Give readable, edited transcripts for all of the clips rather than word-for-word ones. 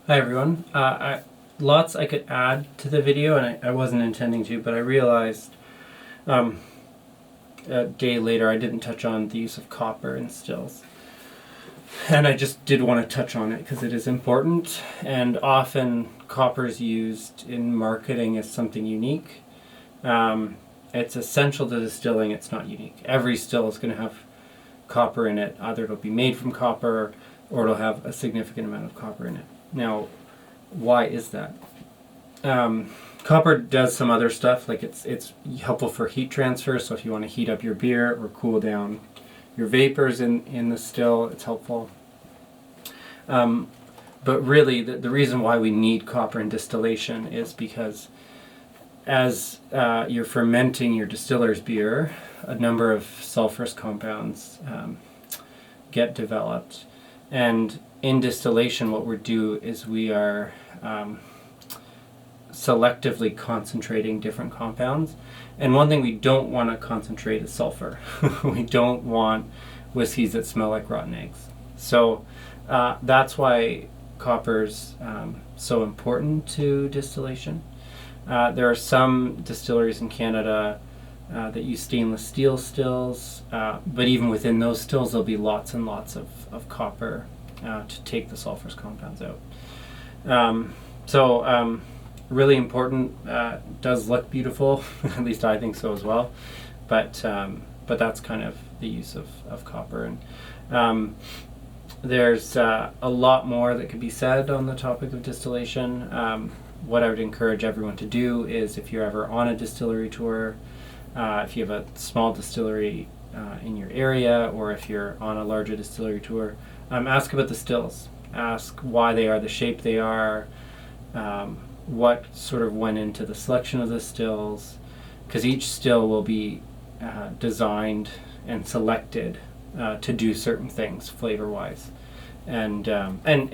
Hi everyone. Lots I could add to the video, and I wasn't intending to, but I realized a day later I didn't touch on the use of copper in stills. And I just did want to touch on it because it is important, and often copper is used in marketing as something unique. It's essential to distilling, it's not unique. Every still is going to have copper in it. Either it'll be made from copper or it'll have a significant amount of copper in it. Now, why is that? Copper does some other stuff, like it's helpful for heat transfer, so if you want to heat up your beer or cool down your vapors in the still, it's helpful. But really, the reason why we need copper in distillation is because as you're fermenting your distiller's beer, a number of sulfurous compounds get developed. And in distillation, what we do is we are selectively concentrating different compounds. And one thing we don't want to concentrate is sulfur. We don't want whiskeys that smell like rotten eggs. So that's why copper's so important to distillation. There are some distilleries in Canada that use stainless steel stills, but even within those stills there'll be lots and lots of copper to take the sulfurous compounds out. So really important, does look beautiful, at least I think so as well, but that's kind of the use of copper. And there's a lot more that could be said on the topic of distillation. What I would encourage everyone to do is, if you're ever on a distillery tour, if you have a small distillery in your area, or if you're on a larger distillery tour, ask about the stills. Ask why they are the shape they are, what sort of went into the selection of the stills, because each still will be designed and selected to do certain things flavor-wise, and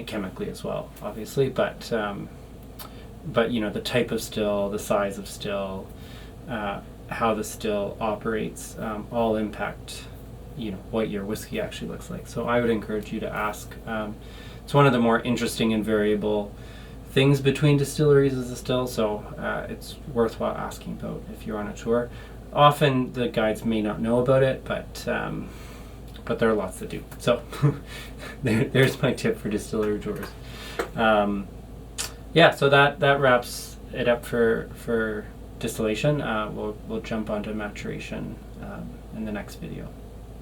chemically as well, obviously. But you know, the type of still, the size of still, how the still operates, all impact, you know, what your whiskey actually looks like. So I would encourage you to ask. It's one of the more interesting and variable things between distilleries is the still, so it's worthwhile asking about if you're on a tour. Often the guides may not know about it, but there are lots that do. So there's my tip for distillery tours. Yeah, so that wraps it up for distillation. We'll jump onto maturation in the next video.